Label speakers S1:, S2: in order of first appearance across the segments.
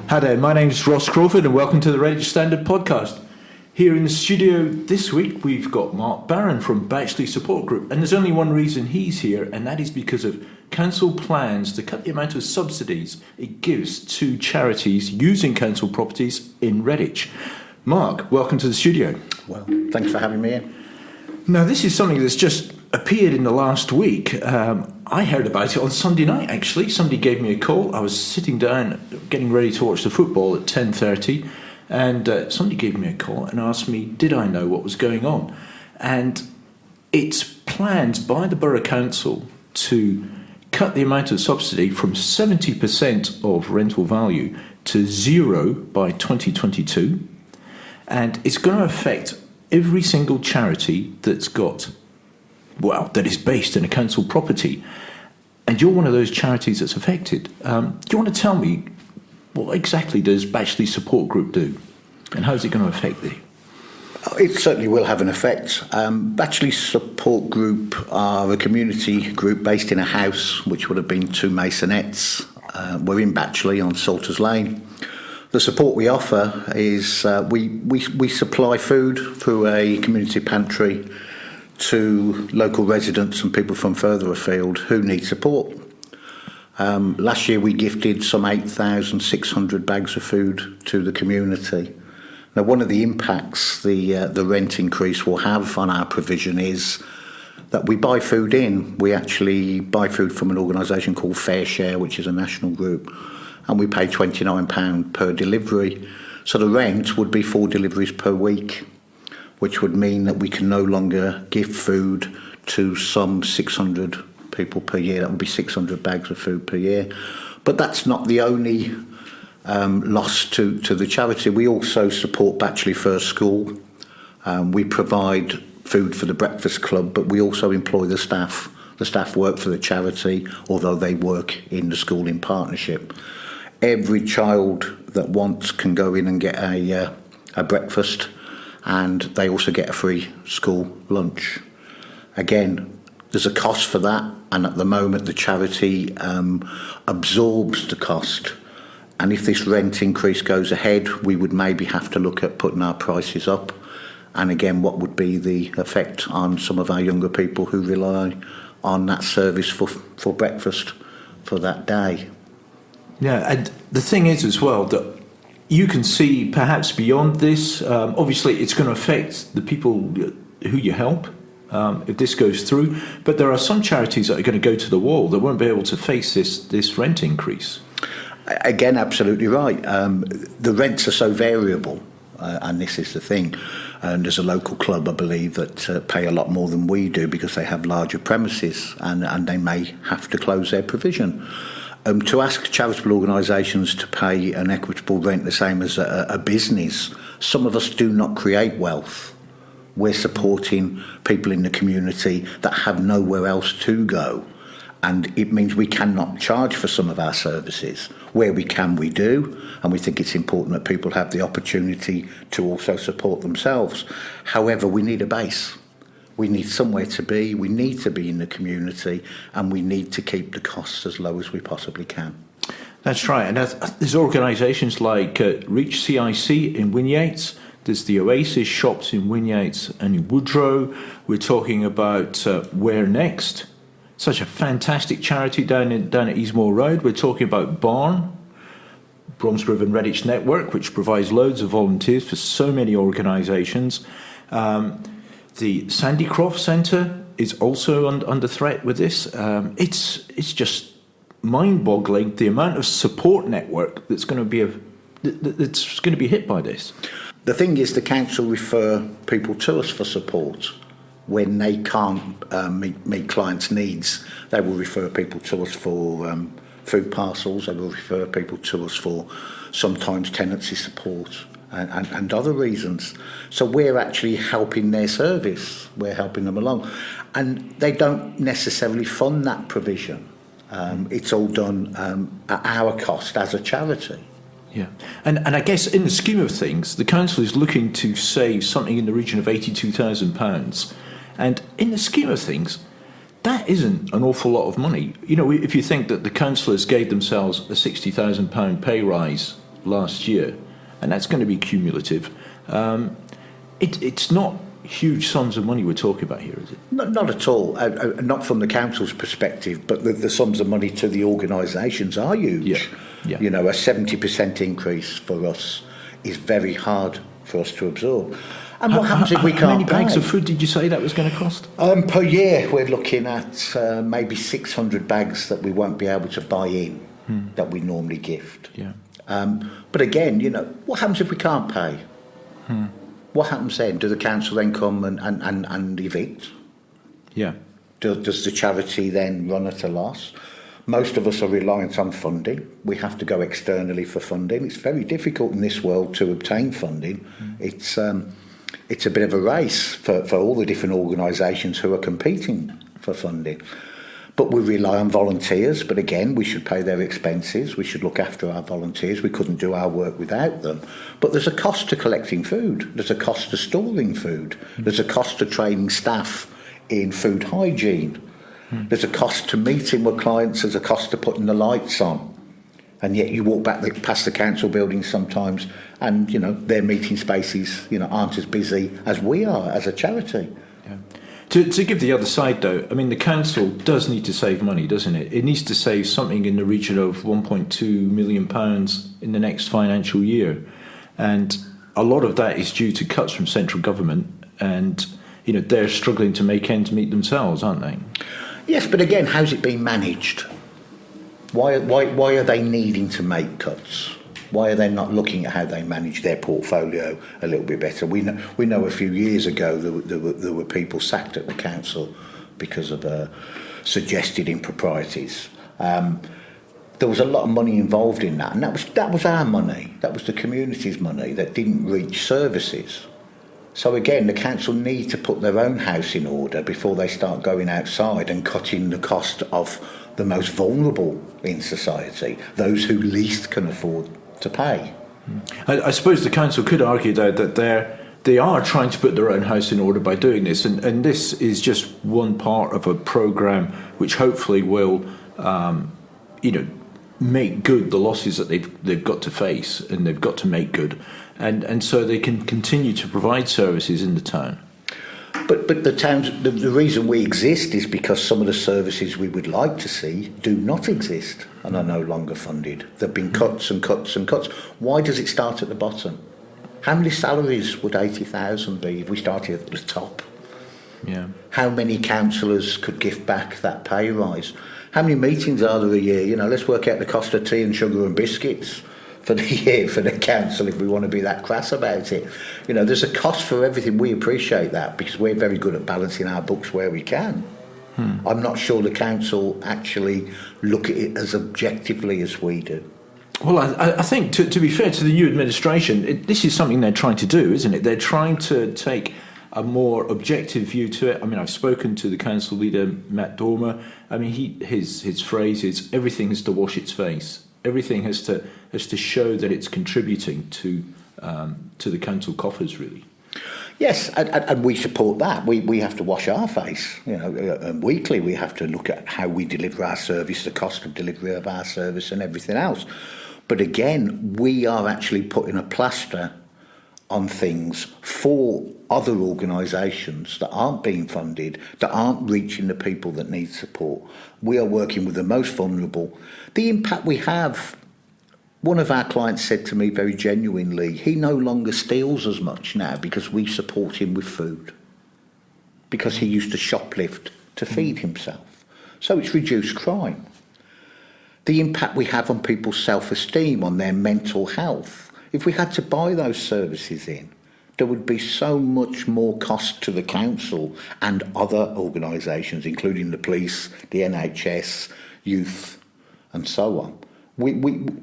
S1: Hi there, my name's Ross Crawford and welcome to the Redditch Standard Podcast. Here in the studio this week we've got Mark Barron from Batchley Support Group, and there's only one reason he's here, and that is because of council plans to cut the amount of subsidies it gives to charities using council properties in Redditch. Mark, welcome to the studio.
S2: Well, thanks for having me in.
S1: Now, this is something that's just appeared in the last week. I heard about it on Sunday night, actually. Somebody gave me a call. I was sitting down, getting ready to watch the football at 10:30, and somebody gave me a call and asked me, did I know what was going on? And it's plans by the Borough Council to cut the amount of subsidy from 70% of rental value to zero by 2022. And it's going to affect every single charity that is based in a council property. And you're one of those charities that's affected. Do you want to tell me what exactly does Batchley Support Group do? And how is it going to affect you?
S2: It certainly will have an effect. Batchley Support Group are a community group based in a house which would have been two masonettes. We're in Batchley on Salters Lane. The support we offer is we supply food through a community pantry to local residents and people from further afield who need support. Last year we gifted some 8,600 bags of food to the community. Now, one of the impacts the rent increase will have on our provision is that we buy food in. We actually buy food from an organisation called Fair Share, which is a national group, and we pay £29 per delivery. So the rent would be 4 deliveries per week, which would mean that we can no longer give food to some 600 people per year. That would be 600 bags of food per year. But that's not the only loss to the charity. We also support Batchley First School. We provide food for the breakfast club, but we also employ the staff. The staff work for the charity, although they work in the school in partnership. Every child that wants can go in and get a breakfast, and they also get a free school lunch. Again, there's a cost for that, and at the moment the charity absorbs the cost. And if this rent increase goes ahead, we would maybe have to look at putting our prices up. And again, what would be the effect on some of our younger people who rely on that service for breakfast for that day?
S1: Yeah, and the thing is as well that you can see perhaps beyond this. Obviously, it's going to affect the people who you help if this goes through. But there are some charities that are going to go to the wall that won't be able to face this rent increase.
S2: Again, absolutely right. The rents are so variable, and this is the thing. And there's a local club, I believe, that pay a lot more than we do because they have larger premises, and they may have to close their provision. To ask charitable organisations to pay an equitable rent the same as a business, some of us do not create wealth. We're supporting people in the community that have nowhere else to go, and it means we cannot charge for some of our services. Where we can, we do, and we think it's important that people have the opportunity to also support themselves. However, we need a base. We need somewhere to be, we need to be in the community, and we need to keep the costs as low as we possibly can.
S1: That's right, and there's organisations like Reach CIC in Winyates, there's the Oasis shops in Winyates and in Woodrow. We're talking about Where Next, such a fantastic charity down at Eastmoor Road. We're talking about Barn, Bromsgrove and Redditch Network, which provides loads of volunteers for so many organisations. The Sandycroft Centre is also under threat with this. It's just mind-boggling the amount of support network that's going to be hit by this.
S2: The thing is, the council refer people to us for support when they can't meet clients' needs. They will refer people to us for food parcels. They will refer people to us for sometimes tenancy support. And other reasons. So we're actually helping their service. We're helping them along. And they don't necessarily fund that provision. It's all done at our cost as a charity.
S1: Yeah. And I guess in the scheme of things, the council is looking to save something in the region of £82,000. And in the scheme of things, that isn't an awful lot of money. You know, if you think that the councillors gave themselves a £60,000 pay rise last year, and that's going to be cumulative. It's not huge sums of money we're talking about here, is it?
S2: Not at all. Not from the council's perspective, but the sums of money to the organisations are huge.
S1: Yeah.
S2: You know, a 70% increase for us is very hard for us to absorb. And what happens if we can't
S1: How many bags
S2: pay?
S1: of food did you say that was going to cost?
S2: Per year, we're looking at maybe 600 bags that we won't be able to buy in that we normally gift.
S1: Yeah.
S2: But again, you know, what happens if we can't pay? What happens then? Do the council then come and evict?
S1: Yeah.
S2: Does the charity then run at a loss? Most of us are reliant on funding. We have to go externally for funding. It's very difficult in this world to obtain funding. It's a bit of a race for all the different organisations who are competing for funding. But we rely on volunteers. But again, we should pay their expenses. We should look after our volunteers. We couldn't do our work without them. But there's a cost to collecting food. There's a cost to storing food. There's a cost to training staff in food hygiene. There's a cost to meeting with clients. There's a cost to putting the lights on. And yet you walk past the council buildings sometimes and, you know, their meeting spaces, you know, aren't as busy as we are as a charity.
S1: Yeah. To give the other side, though, I mean, the council does need to save money, doesn't it? It needs to save something in the region of £1.2 million in the next financial year. And a lot of that is due to cuts from central government. And, you know, they're struggling to make ends meet themselves, aren't they?
S2: Yes, but again, how's it being managed? Why are they needing to make cuts? Why are they not looking at how they manage their portfolio a little bit better? We know a few years ago there were people sacked at the council because of suggested improprieties. There was a lot of money involved in that, and that was our money. That was the community's money that didn't reach services. So again, the council need to put their own house in order before they start going outside and cutting the cost of the most vulnerable in society, those who least can afford to pay.
S1: I suppose the council could argue, though, that they are trying to put their own house in order by doing this, and this is just one part of a programme which hopefully will, make good the losses that they've got to face and they've got to make good, and so they can continue to provide services in the town.
S2: But the reason we exist is because some of the services we would like to see do not exist and are no longer funded. There have been cuts and cuts and cuts. Why does it start at the bottom? How many salaries would 80,000 be if we started at the top?
S1: Yeah.
S2: How many councillors could give back that pay rise? How many meetings are there a year? You know, let's work out the cost of tea and sugar and biscuits for the year for the council if we want to be that crass about it. You know, there's a cost for everything. We appreciate that because we're very good at balancing our books where we can. I'm not sure the council actually look at it as objectively as we do.
S1: Well, I think, to be fair to the new administration, this is something they're trying to do, isn't it? They're trying to take a more objective view to it. I mean, I've spoken to the council leader, Matt Dormer. I mean, his phrase is, everything has to wash its face. Everything has to show that it's contributing to the council coffers, really.
S2: Yes, and we support that. We have to wash our face. You know, weekly we have to look at how we deliver our service, the cost of delivery of our service, and everything else. But again, we are actually putting a plaster on things for other organisations that aren't being funded, that aren't reaching the people that need support. We are working with the most vulnerable. The impact we have, one of our clients said to me very genuinely, he no longer steals as much now because we support him with food, because he used to shoplift to feed himself. So it's reduced crime. The impact we have on people's self-esteem, on their mental health. If we had to buy those services in, there would be so much more cost to the council and other organisations, including the police, the NHS, youth, and so on.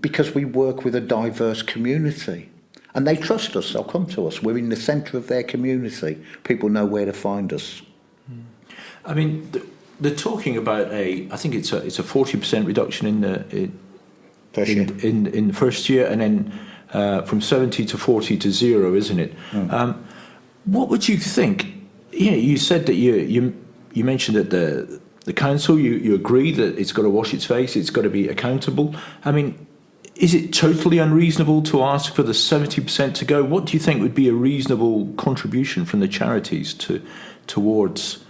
S2: Because we work with a diverse community. And they trust us, they'll come to us. We're in the centre of their community. People know where to find us.
S1: I mean, they're talking about I think it's a 40% reduction in the first year, and then from 70 to 40 to 0, isn't it? What would you think? You know, you said that you mentioned that the council, you agree that it's got to wash its face, it's got to be accountable. I mean, is it totally unreasonable to ask for the 70% to go? What do you think would be a reasonable contribution from the charities towards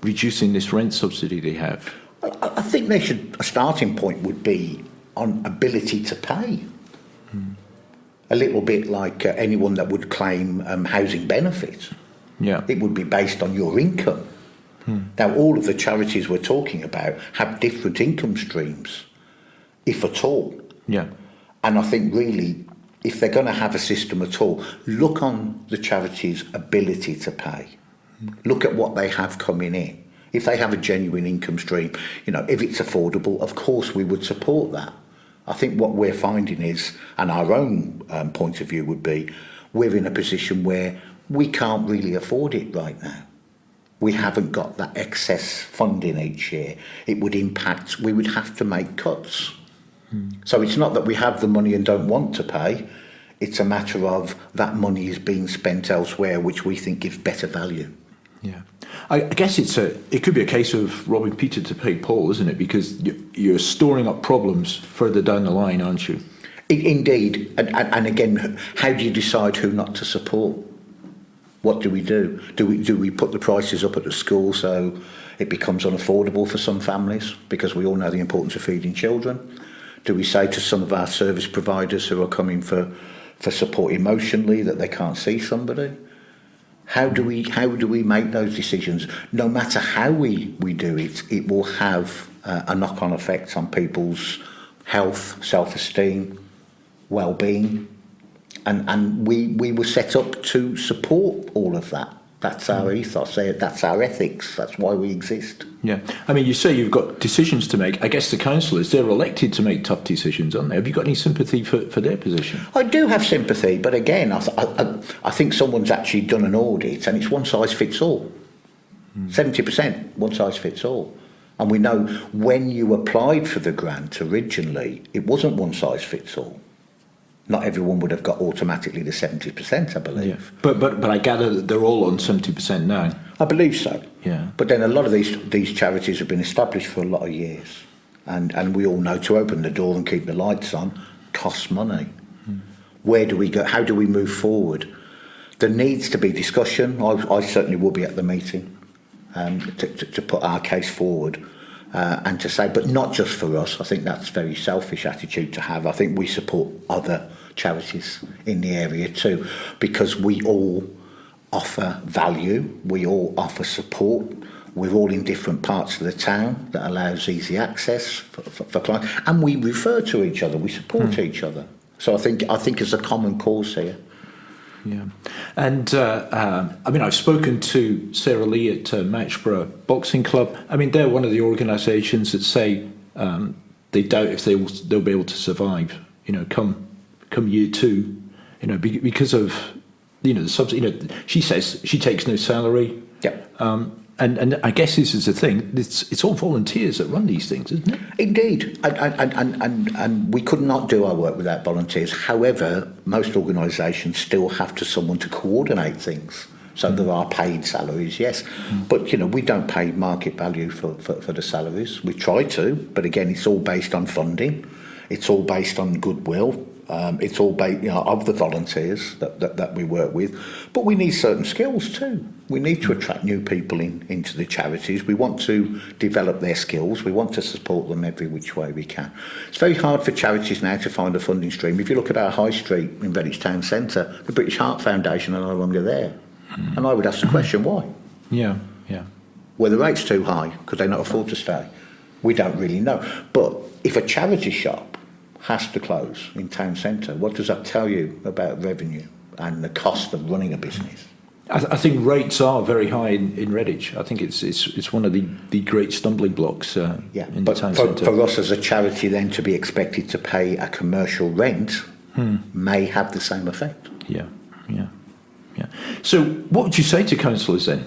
S1: reducing this rent subsidy they have?
S2: I think a starting point would be on ability to pay. A little bit like anyone that would claim housing benefit.
S1: Yeah.
S2: It would be based on your income. Now, all of the charities we're talking about have different income streams, if at all.
S1: Yeah.
S2: And I think really, if they're going to have a system at all, look on the charities' ability to pay. Look at what they have coming in. If they have a genuine income stream, if it's affordable, of course we would support that. I think what we're finding is, and our own point of view would be, we're in a position where we can't really afford it right now. We haven't got that excess funding each year. It would impact, we would have to make cuts. So it's not that we have the money and don't want to pay. It's a matter of that money is being spent elsewhere, which we think gives better value.
S1: Yeah. I guess it could be a case of robbing Peter to pay Paul, isn't it? Because you're storing up problems further down the line, aren't you?
S2: Indeed. And again, how do you decide who not to support? What do we do? Do we put the prices up at the school so it becomes unaffordable for some families? Because we all know the importance of feeding children. Do we say to some of our service providers who are coming for support emotionally that they can't see somebody? How do we make those decisions? No matter how we do it, it will have a knock-on effect on people's health, self-esteem, well-being. And we were set up to support all of that. That's our ethos, that's our ethics, that's why we exist.
S1: Yeah. I mean, you say you've got decisions to make. I guess the councillors, they're elected to make tough decisions, aren't they? Have you got any sympathy for their position?
S2: I do have sympathy, but again, I think someone's actually done an audit and it's one size fits all. 70%, one size fits all. And we know when you applied for the grant originally, it wasn't one size fits all. Not everyone would have got automatically the 70%, I believe.
S1: Yeah. But I gather that they're all on 70% now.
S2: I believe so.
S1: Yeah.
S2: But then a lot of these charities have been established for a lot of years. And we all know to open the door and keep the lights on costs money. Where do we go? How do we move forward? There needs to be discussion. I certainly will be at the meeting to put our case forward. And to say, but not just for us. I think that's a very selfish attitude to have. I think we support other charities in the area too, because we all offer value, we all offer support. We're all in different parts of the town that allows easy access for clients, and we refer to each other, we support each other. So I think it's a common cause here.
S1: Yeah, and I mean, I've spoken to Sarah Lee at Matchborough Boxing Club. I mean, they're one of the organisations that say they doubt if they'll be able to survive. Come year two, because of the subsidy. She says she takes no salary.
S2: Yeah.
S1: And I guess this is the thing. It's all volunteers that run these things, isn't it?
S2: Indeed, and we could not do our work without volunteers. However, most organisations still have someone to coordinate things. So there are paid salaries, yes, but we don't pay market value for the salaries. We try to, but again, it's all based on funding. It's all based on goodwill. It's all based of the volunteers that we work with. But we need certain skills too. We need to attract new people into the charities. We want to develop their skills. We want to support them every which way we can. It's very hard for charities now to find a funding stream. If you look at our high street in Redditch Town Centre, the British Heart Foundation are no longer there. And I would ask the question, why?
S1: Yeah.
S2: Were the rates too high? Could they not afford to stay? We don't really know. But if a charity shop has to close in town centre, what does that tell you about revenue and the cost of running a business?
S1: I think rates are very high in Redditch. I think it's one of the great stumbling blocks in the town centre.
S2: For us as a charity then to be expected to pay a commercial rent may have the same effect.
S1: Yeah. So what would you say to councillors then?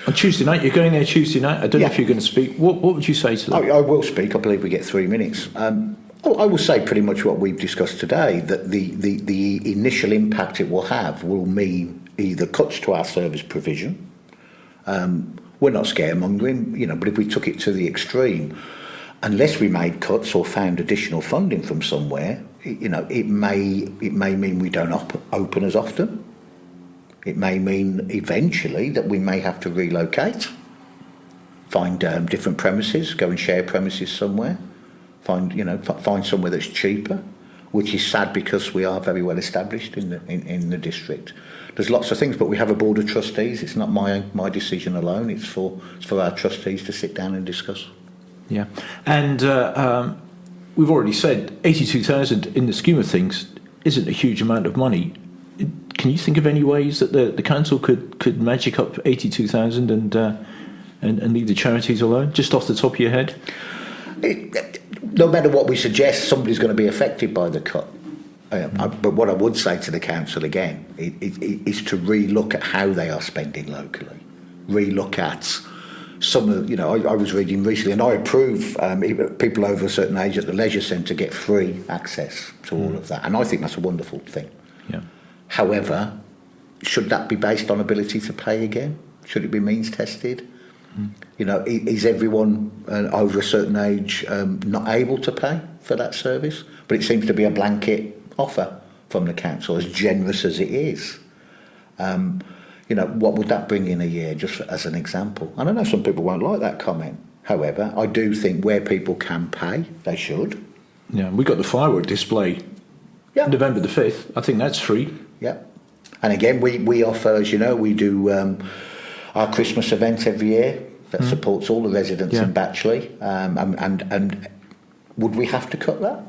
S1: On Tuesday night, you're going there Tuesday night. I don't know if you're going to speak. What would you say to them?
S2: I will speak. I believe we get 3 minutes. I will say pretty much what we've discussed today, that the initial impact it will have will mean either cuts to our service provision. We're not scaremongering, but if we took it to the extreme, unless we made cuts or found additional funding from somewhere, it may mean we don't open as often. It may mean eventually that we may have to relocate, find different premises, go and share premises somewhere, find somewhere that's cheaper, which is sad because we are very well established in the district. There's lots of things, but we have a board of trustees. It's not my decision alone. It's for our trustees to sit down and discuss.
S1: Yeah, and we've already said 82,000 in the scheme of things isn't a huge amount of money. Can you think of any ways that the council could magic up 82,000 and leave the charities alone, just off the top of your head?
S2: No matter what we suggest, somebody's going to be affected by the cut. But what I would say to the council again is to re-look at how they are spending locally. Re-look at some of I was reading recently, and I approve people over a certain age at the leisure centre get free access to all of that, and I think that's a wonderful thing.
S1: Yeah.
S2: However, should that be based on ability to pay again? Should it be means tested? Is everyone over a certain age not able to pay for that service? But it seems to be a blanket offer from the council, as generous as it is. What would that bring in a year, just as an example? And I know some people won't like that comment. However, I do think where people can pay, they should.
S1: Yeah, we got the firework display November the 5th. I think that's free.
S2: Yeah. And again, we offer, as you know, we do our Christmas event every year that supports all the residents in Batchley. And would we have to cut that?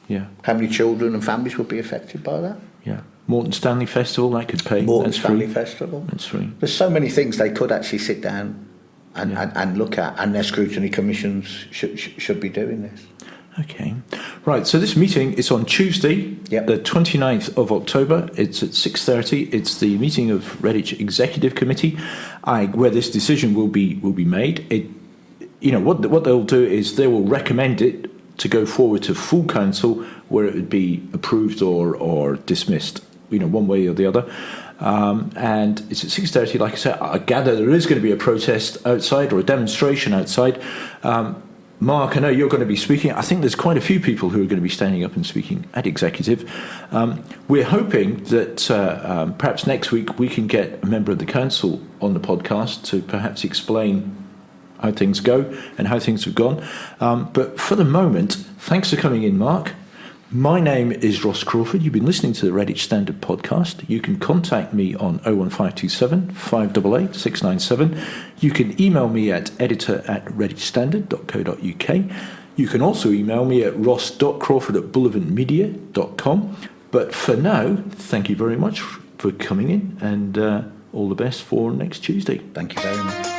S1: Yeah.
S2: How many children and families would be affected by that?
S1: Yeah. Morton Stanley Festival, that could pay.
S2: Morton Stanley Festival.
S1: That's free.
S2: There's so many things they could actually sit down and look at, and their scrutiny commissions should be doing this.
S1: Okay. Right, so this meeting is on Tuesday, the 29th of October. It's at 6:30. It's the meeting of Redditch Executive Committee, where this decision will be made. What they'll do is they will recommend it to go forward to full council, where it would be approved or dismissed, one way or the other. And it's at 6:30. Like I said, I gather there is going to be a protest outside or a demonstration outside. Mark, I know you're going to be speaking. I think there's quite a few people who are going to be standing up and speaking at Executive. We're hoping that perhaps next week we can get a member of the council on the podcast to perhaps explain how things go and how things have gone. But for the moment, thanks for coming in, Mark. My name is Ross Crawford. You've been listening to the Redditch Standard podcast. You can contact me on 01527 588 697. You can email me at editor@redditchstandard.co.uk. You can also email me at ross.crawford@bullivantmedia.com. But for now, thank you very much for coming in, and all the best for next Tuesday.
S2: Thank you very much.